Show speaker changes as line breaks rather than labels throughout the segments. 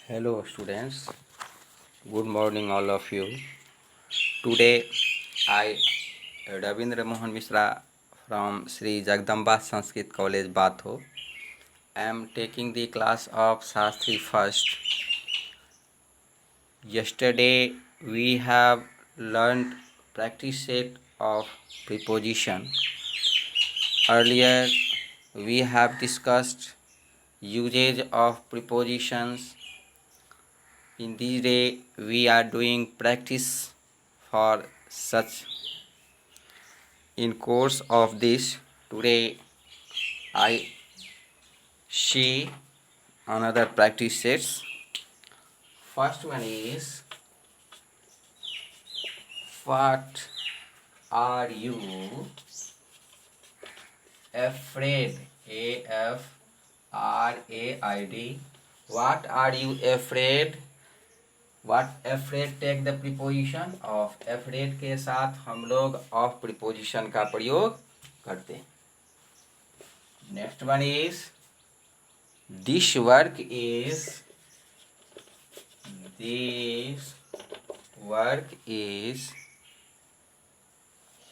Hello students, good morning all of you. Today I Ravindra Mohan Mishra from Sri Jagdamba Sanskrit College Batho am taking the class of Shastri first. Yesterday we have learned practice set of preposition. Earlier we have discussed usage of prepositions. In this day we are doing practice for such. In course of this, today I see another practice sets. First one is, what are you afraid? AFRAID. What are you afraid? What afraid take the preposition of. afraid के साथ हम लोग of preposition का प्रयोग करते हैं. Next one is, this work is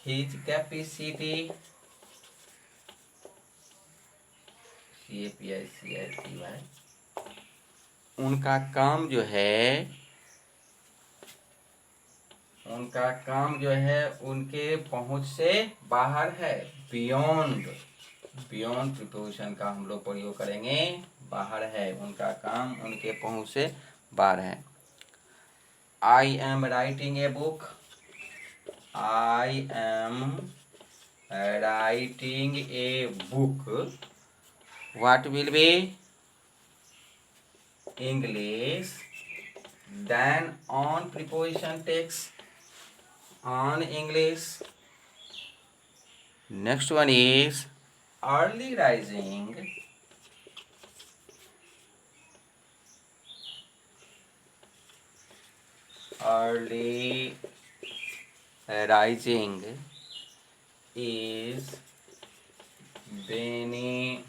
his capacity. CAPICITY. उनका काम जो है उनके पहुंच से बाहर है. बियॉन्ड प्रिपोजिशन का हम लोग प्रयोग करेंगे. बाहर है, उनका काम उनके पहुंच से बाहर है. I am writing a book. I am writing a book. What will be English? Then on preposition takes on English. Next one is early rising. Early rising is beneficial.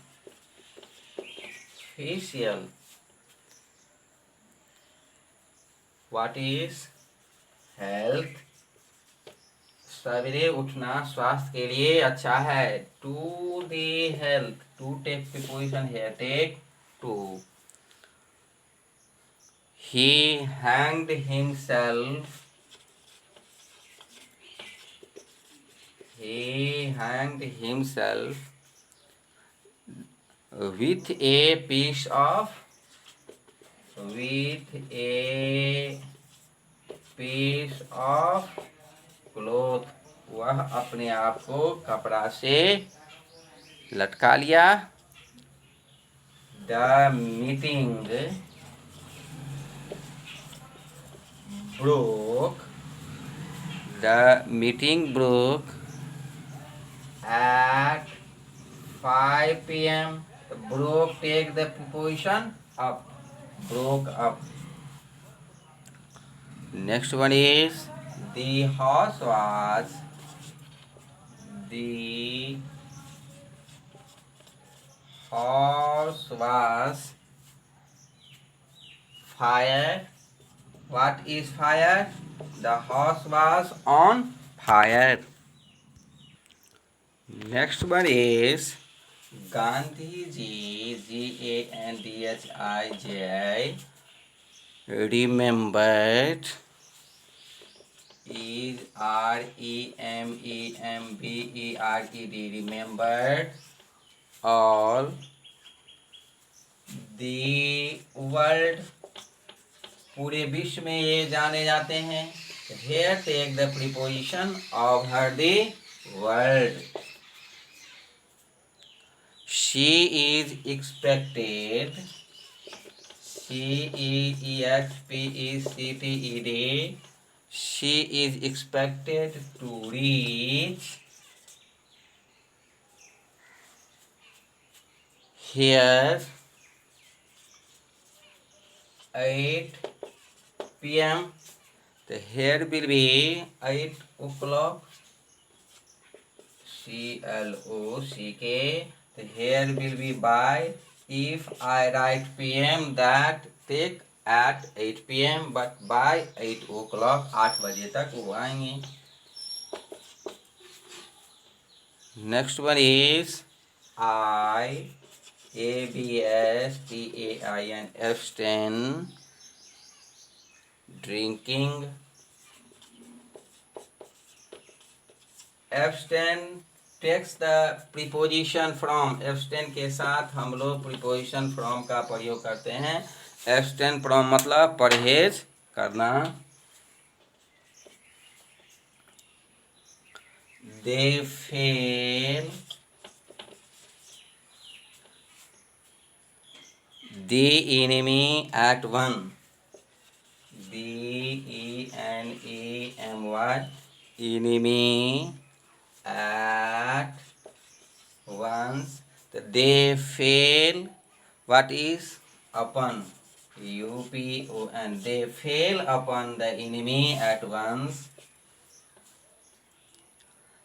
What is health? सवेरे उठना स्वास्थ्य के लिए अच्छा है. To the health. To take preposition here. Take to. He hanged himself. With a piece of cloth. वह अपने आप को कपड़ा से लटका लिया. The meeting broke at 5 p.m. Broke take the preposition up. Broke up. Next one is, the horse was fired. What is fire? The horse was on fire. Next one is, Gandhiji, Gandhiji, remembered, is REMEMBERED, remembered all the world. पूरे विश्व में ये जाने जाते हैं. Here take the preposition of her the world. She is expected. CEEXPECTED. She is expected to reach here 8 p.m. The here will be 8 o'clock. CLOCK. The here will be by. If I write PM, that take at 8 p.m. but by 8 o'clock 8 बजे तक वो आएंगे. Next one is I ABSTAIN abstain drinking. Abstain takes the preposition from. abstain के साथ हम लोग preposition from का प्रयोग करते हैं. abstain from मतलब परहेज करना. They fail the enemy at one. DENEMY enemy at once. They fail. What is upon? UPON. They fail upon the enemy at once.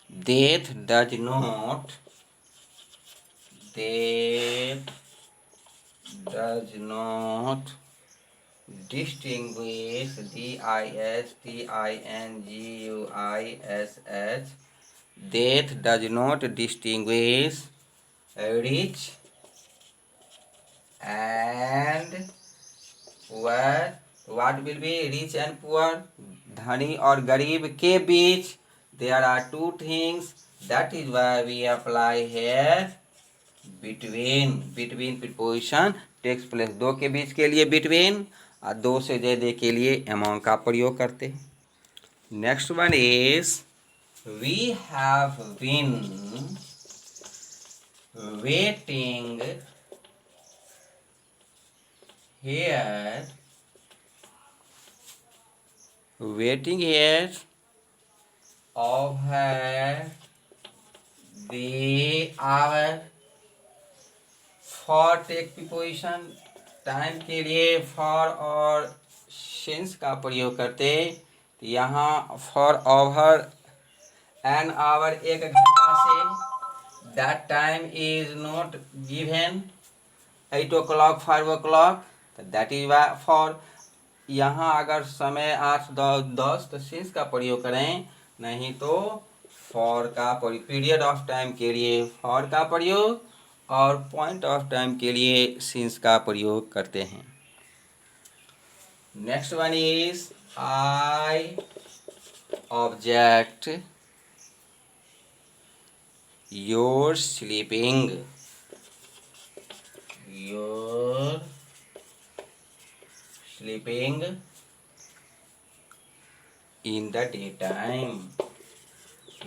Death does not. Death does not distinguish. DISTINGUISH. Death does not distinguish rich and poor. What will be rich and poor? धनी और गरीब के बीच there are two things. That is why we apply here between. Between preposition takes place. दो के बीच के लिए between और दो से ज़्यादा के लिए among का प्रयोग करते हैं. Next one is we have been waiting here. Waiting here over the hour. For take preposition time के लिए for और since का प्रयोग करते. यहाँ for over an hour 1 घंटा से. that time is not given 8 o'clock 5 o'clock. that is why for. यहाँ अगर समय 8 10 तो since का प्रयोग करें, नहीं तो for का पीरियड ऑफ टाइम के लिए for का प्रयोग और पॉइंट ऑफ टाइम के लिए since का प्रयोग करते हैं. Next one is I object your sleeping. Your sleeping in the daytime.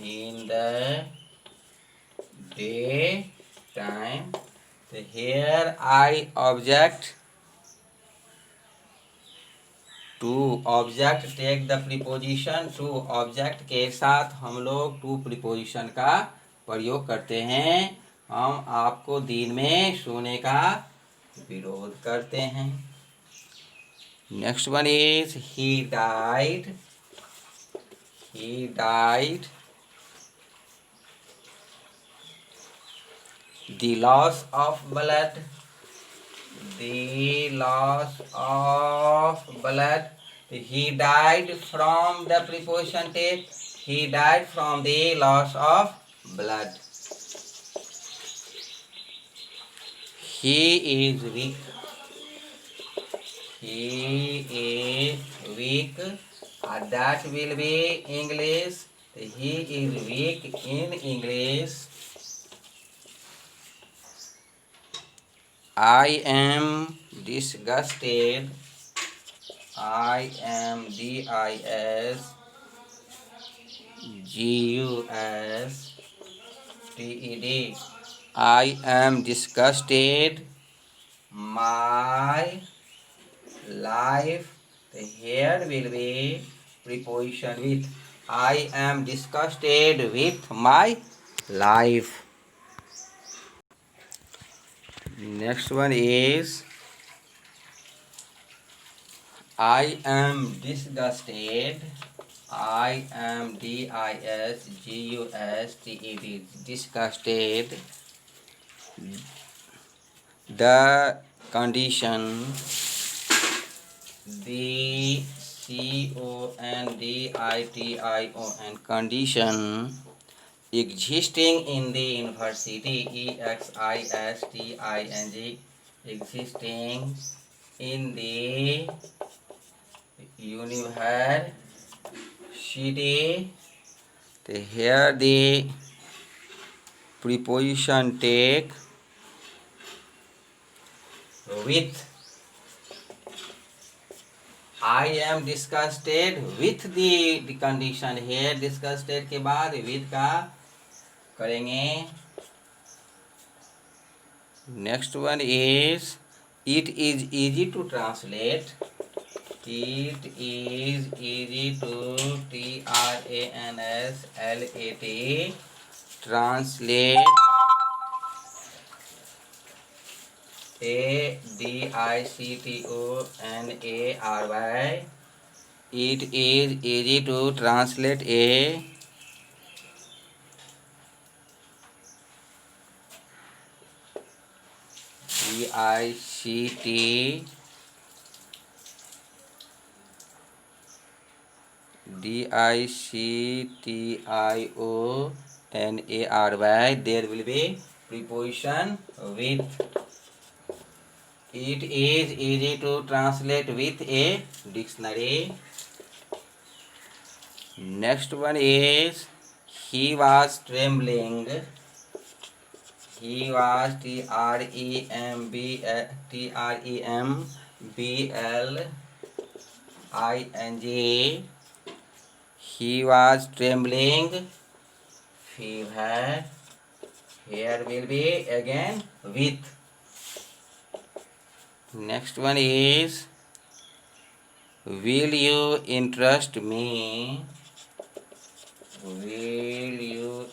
In the daytime. So here I object to. object take the preposition to. object के साथ हम लोग to preposition का प्रयोग करते हैं. हम आपको दिन में सोने का विरोध करते हैं. Next one is he died. He died. The loss of blood. The loss of blood. He died from the preposition take. He died from the loss of blood. He is weak. He is weak. That will be English. He is weak in English. I am disgusted. I am DISGUSTED. I am disgusted. My life. Here will be preposition with. I am disgusted with my life. Next one is I am disgusted. I am DISGUSTED. Disgusted. The condition condition condition existing in the university existing existing in the university. Here the preposition take with. I am disgusted with the condition. Here disgusted के बाद with का करेंगे. Next one is it is easy to translate. It is easy to translate translate adictonary. It is easy to translate a dictionary. There will be preposition with. It is easy to translate with a dictionary. Next one is he was trembling. He was trembling. He was trembling. Fever. Here will be again with. Next one is will you interest me? Will you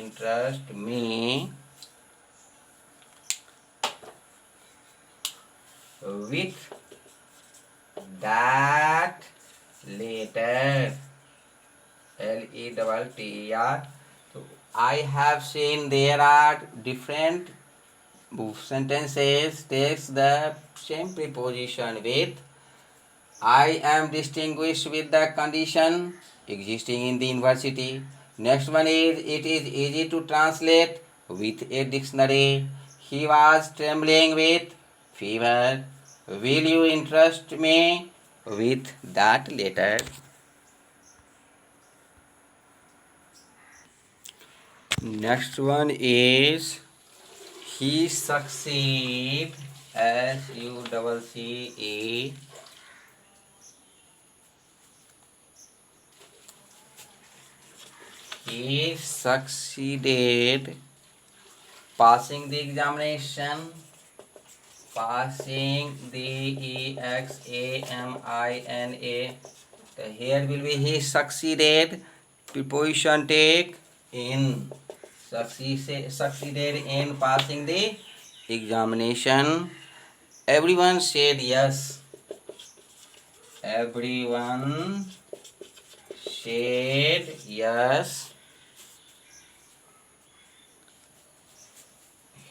interest me with that letter? letter. So I have seen there are different sentences takes the same preposition with. I am distinguished with the condition existing in the university. Next one is it is easy to translate with a dictionary. He was trembling with fever. Will you interest me with that letter? Next one is he succeed SUCCE. He succeeded passing the examination. Passing the examina. Here will be he succeeded. Preposition take in. Succeeded in passing the examination. Everyone said yes. Everyone said yes.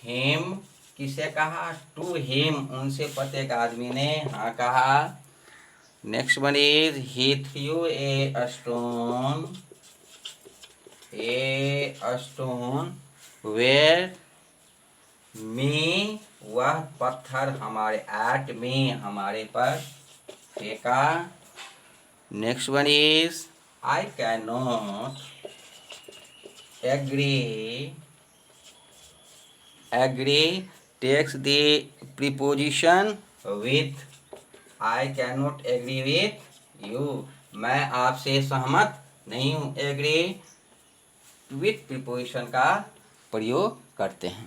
Him किसे कहा? To him, उनसे प्रत्येक आदमी ने हाँ कहा. Next one is he threw a stone where me, वह पत्थर हमारे, एट मी हमारे पर फेंका. Next one is I can not agree takes the preposition with. I cannot agree with you. मैं आपसे सहमत नहीं हूँ. agree with preposition का प्रयोग करते हैं.